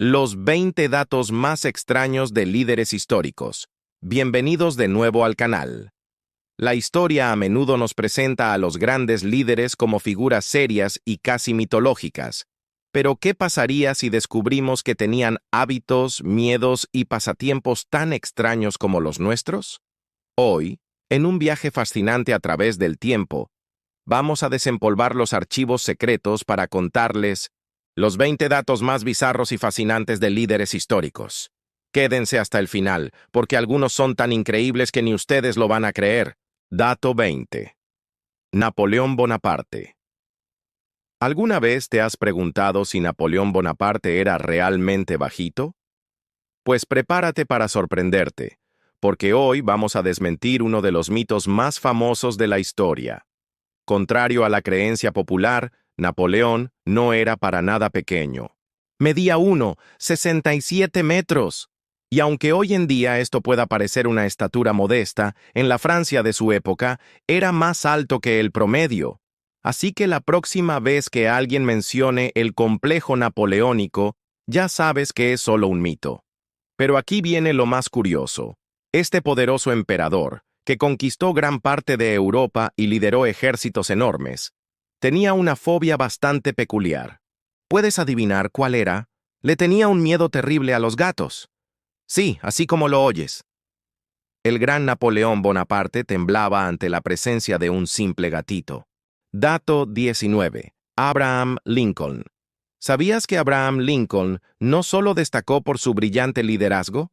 Los 20 datos más extraños de líderes históricos. Bienvenidos de nuevo al canal. La historia a menudo nos presenta a los grandes líderes como figuras serias y casi mitológicas. Pero ¿qué pasaría si descubrimos que tenían hábitos, miedos y pasatiempos tan extraños como los nuestros? Hoy, en un viaje fascinante a través del tiempo, vamos a desempolvar los archivos secretos para contarles los 20 datos más bizarros y fascinantes de líderes históricos. Quédense hasta el final, porque algunos son tan increíbles que ni ustedes lo van a creer. Dato 20. Napoleón Bonaparte. ¿Alguna vez te has preguntado si Napoleón Bonaparte era realmente bajito? Pues prepárate para sorprenderte, porque hoy vamos a desmentir uno de los mitos más famosos de la historia. Contrario a la creencia popular, Napoleón no era para nada pequeño. Medía 1,67 metros. Y aunque hoy en día esto pueda parecer una estatura modesta, en la Francia de su época era más alto que el promedio. Así que la próxima vez que alguien mencione el complejo napoleónico, ya sabes que es solo un mito. Pero aquí viene lo más curioso. Este poderoso emperador, que conquistó gran parte de Europa y lideró ejércitos enormes, tenía una fobia bastante peculiar. ¿Puedes adivinar cuál era? Le tenía un miedo terrible a los gatos. Sí, así como lo oyes. El gran Napoleón Bonaparte temblaba ante la presencia de un simple gatito. Dato 19. Abraham Lincoln. ¿Sabías que Abraham Lincoln no solo destacó por su brillante liderazgo?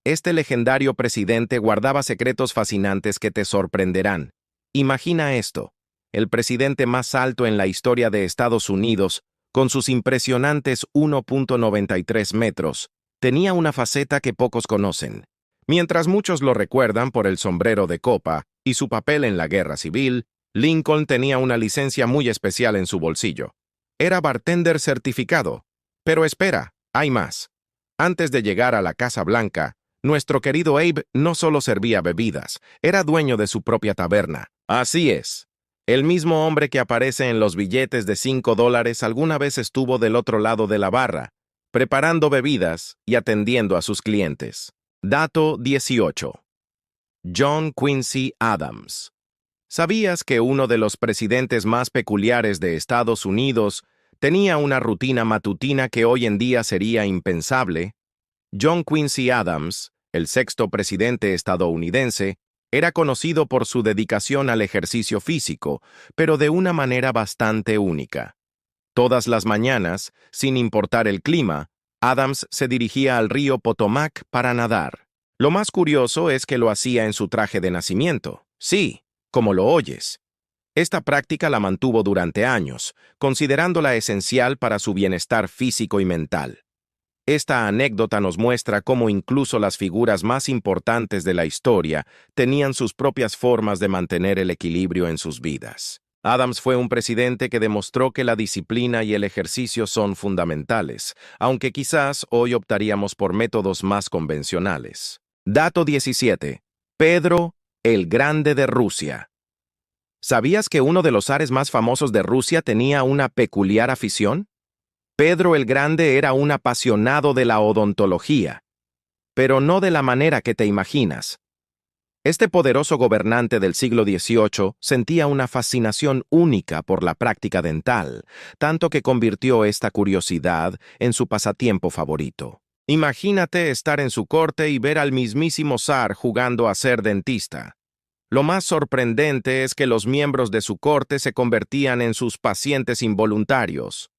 Este legendario presidente guardaba secretos fascinantes que te sorprenderán. Imagina esto: el presidente más alto en la historia de Estados Unidos, con sus impresionantes 1,93 metros, tenía una faceta que pocos conocen. Mientras muchos lo recuerdan por el sombrero de copa y su papel en la Guerra Civil, Lincoln tenía una licencia muy especial en su bolsillo. Era bartender certificado. Pero espera, hay más. Antes de llegar a la Casa Blanca, nuestro querido Abe no solo servía bebidas, era dueño de su propia taberna. Así es. El mismo hombre que aparece en los billetes de $5 alguna vez estuvo del otro lado de la barra, preparando bebidas y atendiendo a sus clientes. Dato 18. John Quincy Adams. ¿Sabías que uno de los presidentes más peculiares de Estados Unidos tenía una rutina matutina que hoy en día sería impensable? John Quincy Adams, el sexto presidente estadounidense, era conocido por su dedicación al ejercicio físico, pero de una manera bastante única. Todas las mañanas, sin importar el clima, Adams se dirigía al río Potomac para nadar. Lo más curioso es que lo hacía en su traje de nacimiento. Sí, como lo oyes. Esta práctica la mantuvo durante años, considerándola esencial para su bienestar físico y mental. Esta anécdota nos muestra cómo incluso las figuras más importantes de la historia tenían sus propias formas de mantener el equilibrio en sus vidas. Adams fue un presidente que demostró que la disciplina y el ejercicio son fundamentales, aunque quizás hoy optaríamos por métodos más convencionales. Dato 17. Pedro el Grande de Rusia. ¿Sabías que uno de los zares más famosos de Rusia tenía una peculiar afición? Pedro el Grande era un apasionado de la odontología, pero no de la manera que te imaginas. Este poderoso gobernante del siglo XVIII sentía una fascinación única por la práctica dental, tanto que convirtió esta curiosidad en su pasatiempo favorito. Imagínate estar en su corte y ver al mismísimo zar jugando a ser dentista. Lo más sorprendente es que los miembros de su corte se convertían en sus pacientes involuntarios.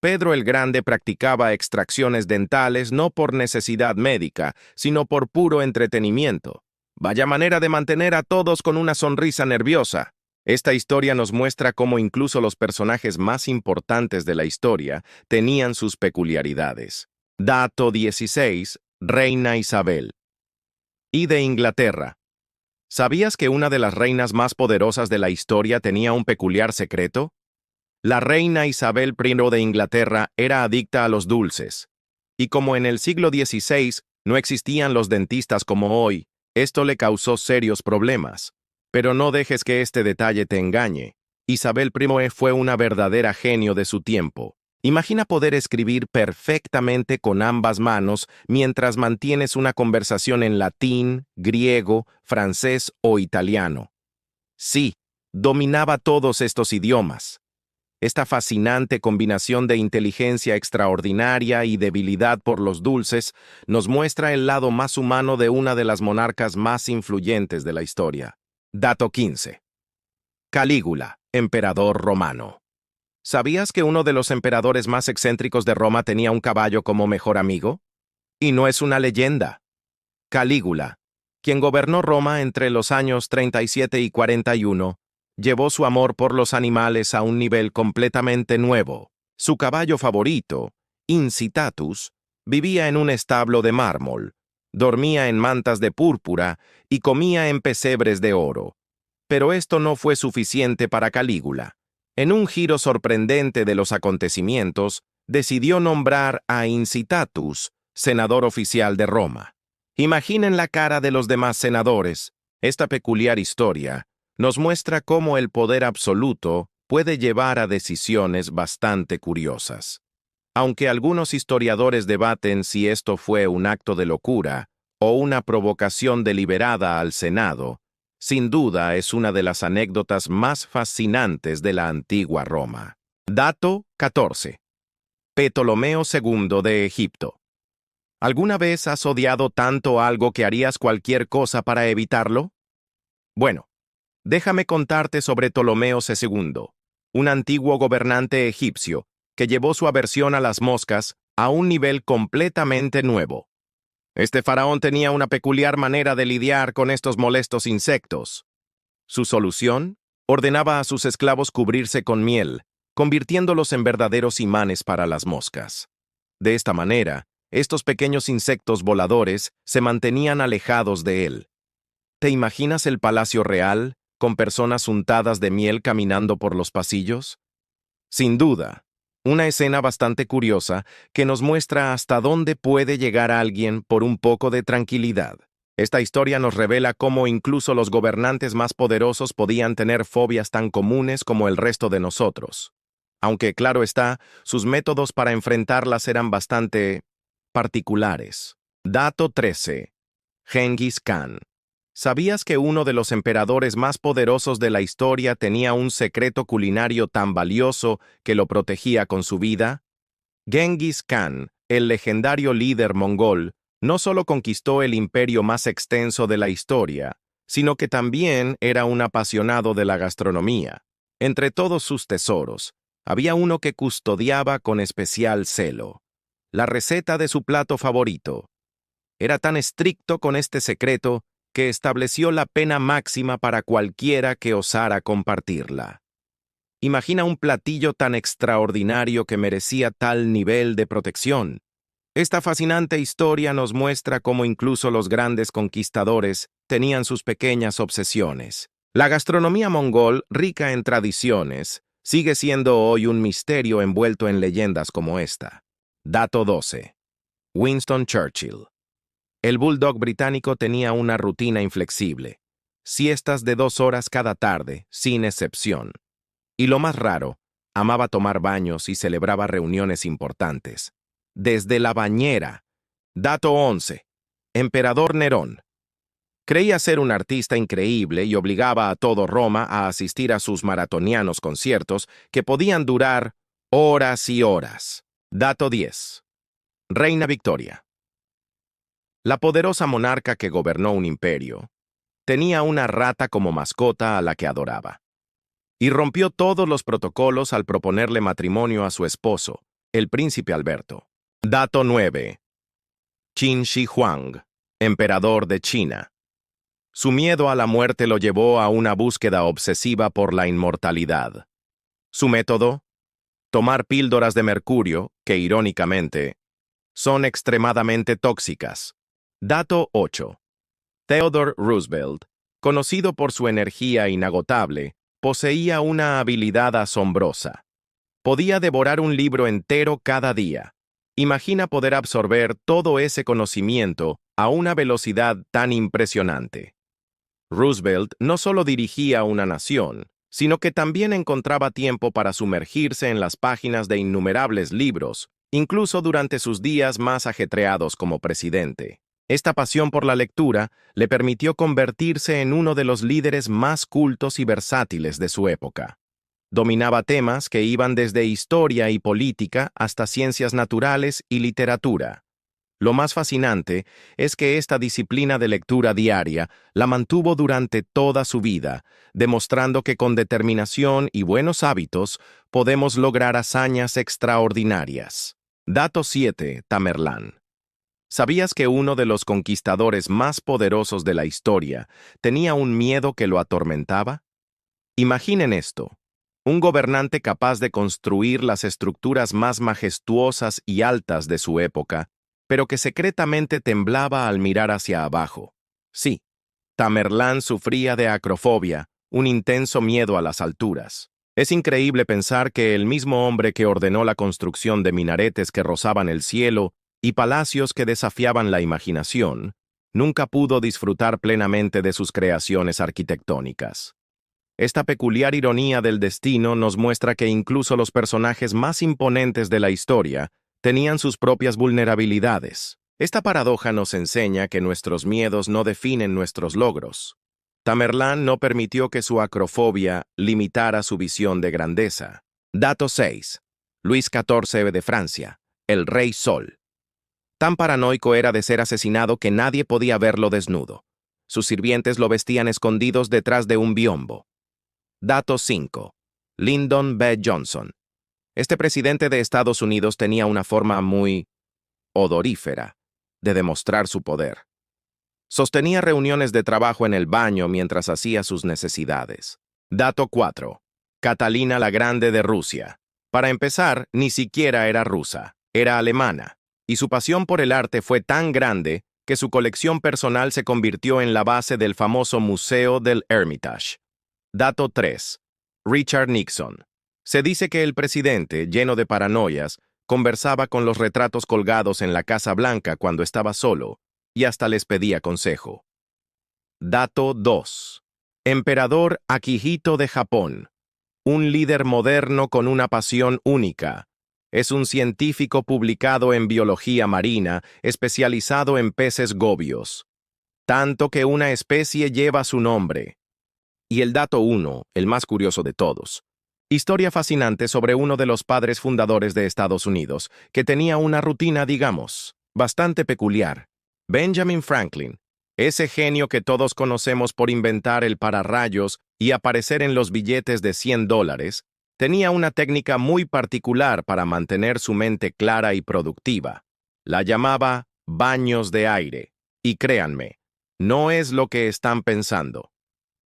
Pedro el Grande practicaba extracciones dentales no por necesidad médica, sino por puro entretenimiento. Vaya manera de mantener a todos con una sonrisa nerviosa. Esta historia nos muestra cómo incluso los personajes más importantes de la historia tenían sus peculiaridades. Dato 16. Reina Isabel. Y de Inglaterra. ¿Sabías que una de las reinas más poderosas de la historia tenía un peculiar secreto? La reina Isabel I de Inglaterra era adicta a los dulces. Y como en el siglo XVI no existían los dentistas como hoy, esto le causó serios problemas. Pero no dejes que este detalle te engañe. Isabel I fue una verdadera genio de su tiempo. Imagina poder escribir perfectamente con ambas manos mientras mantienes una conversación en latín, griego, francés o italiano. Sí, dominaba todos estos idiomas. Esta fascinante combinación de inteligencia extraordinaria y debilidad por los dulces nos muestra el lado más humano de una de las monarcas más influyentes de la historia. Dato 15. Calígula, emperador romano. ¿Sabías que uno de los emperadores más excéntricos de Roma tenía un caballo como mejor amigo? Y no es una leyenda. Calígula, quien gobernó Roma entre los años 37 y 41, llevó su amor por los animales a un nivel completamente nuevo. Su caballo favorito, Incitatus, vivía en un establo de mármol, dormía en mantas de púrpura y comía en pesebres de oro. Pero esto no fue suficiente para Calígula. En un giro sorprendente de los acontecimientos, decidió nombrar a Incitatus senador oficial de Roma. Imaginen la cara de los demás senadores. Esta peculiar historia nos muestra cómo el poder absoluto puede llevar a decisiones bastante curiosas. Aunque algunos historiadores debaten si esto fue un acto de locura o una provocación deliberada al Senado, sin duda es una de las anécdotas más fascinantes de la antigua Roma. Dato 14. Ptolomeo II de Egipto. ¿Alguna vez has odiado tanto algo que harías cualquier cosa para evitarlo? Bueno, déjame contarte sobre Ptolomeo II, un antiguo gobernante egipcio que llevó su aversión a las moscas a un nivel completamente nuevo. Este faraón tenía una peculiar manera de lidiar con estos molestos insectos. Su solución: ordenaba a sus esclavos cubrirse con miel, convirtiéndolos en verdaderos imanes para las moscas. De esta manera, estos pequeños insectos voladores se mantenían alejados de él. ¿Te imaginas el palacio real, con personas untadas de miel caminando por los pasillos? Sin duda, una escena bastante curiosa que nos muestra hasta dónde puede llegar alguien por un poco de tranquilidad. Esta historia nos revela cómo incluso los gobernantes más poderosos podían tener fobias tan comunes como el resto de nosotros. Aunque, claro está, sus métodos para enfrentarlas eran bastante particulares. Dato 13. Gengis Khan. ¿Sabías que uno de los emperadores más poderosos de la historia tenía un secreto culinario tan valioso que lo protegía con su vida? Gengis Khan, el legendario líder mongol, no solo conquistó el imperio más extenso de la historia, sino que también era un apasionado de la gastronomía. Entre todos sus tesoros, había uno que custodiaba con especial celo: la receta de su plato favorito. Era tan estricto con este secreto que estableció la pena máxima para cualquiera que osara compartirla. Imagina un platillo tan extraordinario que merecía tal nivel de protección. Esta fascinante historia nos muestra cómo incluso los grandes conquistadores tenían sus pequeñas obsesiones. La gastronomía mongol, rica en tradiciones, sigue siendo hoy un misterio envuelto en leyendas como esta. Dato 12. Winston Churchill. El bulldog británico tenía una rutina inflexible: siestas de 2 horas cada tarde, sin excepción. Y lo más raro, amaba tomar baños y celebraba reuniones importantes. Desde la bañera. Dato 11. Emperador Nerón. Creía ser un artista increíble y obligaba a todo Roma a asistir a sus maratonianos conciertos que podían durar horas y horas. Dato 10. Reina Victoria. La poderosa monarca que gobernó un imperio tenía una rata como mascota a la que adoraba, y rompió todos los protocolos al proponerle matrimonio a su esposo, el príncipe Alberto. Dato 9. Qin Shi Huang, emperador de China. Su miedo a la muerte lo llevó a una búsqueda obsesiva por la inmortalidad. Su método: tomar píldoras de mercurio, que irónicamente son extremadamente tóxicas. Dato 8. Theodore Roosevelt, conocido por su energía inagotable, poseía una habilidad asombrosa. Podía devorar un libro entero cada día. Imagina poder absorber todo ese conocimiento a una velocidad tan impresionante. Roosevelt no solo dirigía una nación, sino que también encontraba tiempo para sumergirse en las páginas de innumerables libros, incluso durante sus días más ajetreados como presidente. Esta pasión por la lectura le permitió convertirse en uno de los líderes más cultos y versátiles de su época. Dominaba temas que iban desde historia y política hasta ciencias naturales y literatura. Lo más fascinante es que esta disciplina de lectura diaria la mantuvo durante toda su vida, demostrando que con determinación y buenos hábitos podemos lograr hazañas extraordinarias. Dato 7. Tamerlán. ¿Sabías que uno de los conquistadores más poderosos de la historia tenía un miedo que lo atormentaba? Imaginen esto. Un gobernante capaz de construir las estructuras más majestuosas y altas de su época, pero que secretamente temblaba al mirar hacia abajo. Sí, Tamerlán sufría de acrofobia, un intenso miedo a las alturas. Es increíble pensar que el mismo hombre que ordenó la construcción de minaretes que rozaban el cielo y palacios que desafiaban la imaginación, nunca pudo disfrutar plenamente de sus creaciones arquitectónicas. Esta peculiar ironía del destino nos muestra que incluso los personajes más imponentes de la historia tenían sus propias vulnerabilidades. Esta paradoja nos enseña que nuestros miedos no definen nuestros logros. Tamerlán no permitió que su acrofobia limitara su visión de grandeza. Dato 6. Luis XIV de Francia, el Rey Sol. Tan paranoico era de ser asesinado que nadie podía verlo desnudo. Sus sirvientes lo vestían escondidos detrás de un biombo. Dato 5. Lyndon B. Johnson. Este presidente de Estados Unidos tenía una forma muy odorífera de demostrar su poder. Sostenía reuniones de trabajo en el baño mientras hacía sus necesidades. Dato 4. Catalina la Grande de Rusia. Para empezar, ni siquiera era rusa, era alemana, y su pasión por el arte fue tan grande que su colección personal se convirtió en la base del famoso Museo del Hermitage. Dato 3. Richard Nixon. Se dice que el presidente, lleno de paranoias, conversaba con los retratos colgados en la Casa Blanca cuando estaba solo, y hasta les pedía consejo. Dato 2. Emperador Akihito de Japón. Un líder moderno con una pasión única. Es un científico publicado en biología marina, especializado en peces gobios. Tanto que una especie lleva su nombre. Y el dato 1, el más curioso de todos. Historia fascinante sobre uno de los padres fundadores de Estados Unidos, que tenía una rutina, digamos, bastante peculiar. Benjamin Franklin, ese genio que todos conocemos por inventar el pararrayos y aparecer en los billetes de $100, tenía una técnica muy particular para mantener su mente clara y productiva. La llamaba baños de aire. Y créanme, no es lo que están pensando.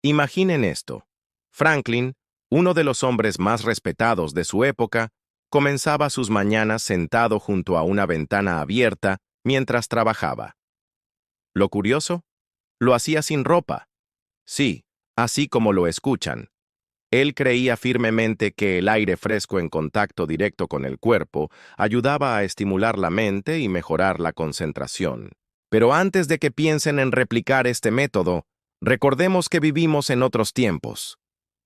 Imaginen esto. Franklin, uno de los hombres más respetados de su época, comenzaba sus mañanas sentado junto a una ventana abierta mientras trabajaba. ¿Lo curioso? Lo hacía sin ropa. Sí, así como lo escuchan. Él creía firmemente que el aire fresco en contacto directo con el cuerpo ayudaba a estimular la mente y mejorar la concentración. Pero antes de que piensen en replicar este método, recordemos que vivimos en otros tiempos.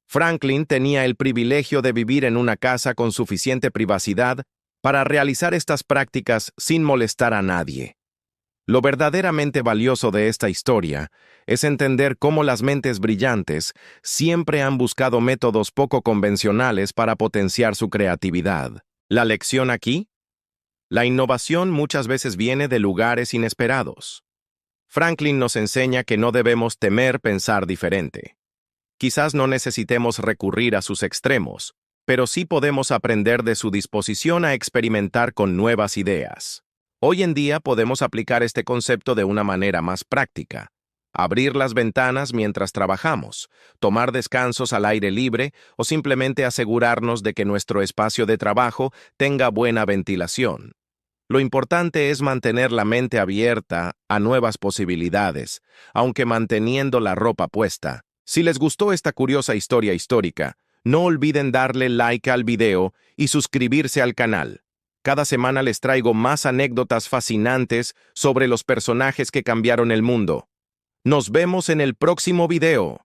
Franklin tenía el privilegio de vivir en una casa con suficiente privacidad para realizar estas prácticas sin molestar a nadie. Lo verdaderamente valioso de esta historia es entender cómo las mentes brillantes siempre han buscado métodos poco convencionales para potenciar su creatividad. ¿La lección aquí? La innovación muchas veces viene de lugares inesperados. Franklin nos enseña que no debemos temer pensar diferente. Quizás no necesitemos recurrir a sus extremos, pero sí podemos aprender de su disposición a experimentar con nuevas ideas. Hoy en día podemos aplicar este concepto de una manera más práctica. Abrir las ventanas mientras trabajamos, tomar descansos al aire libre o simplemente asegurarnos de que nuestro espacio de trabajo tenga buena ventilación. Lo importante es mantener la mente abierta a nuevas posibilidades, aunque manteniendo la ropa puesta. Si les gustó esta curiosa historia histórica, no olviden darle like al video y suscribirse al canal. Cada semana les traigo más anécdotas fascinantes sobre los personajes que cambiaron el mundo. Nos vemos en el próximo video.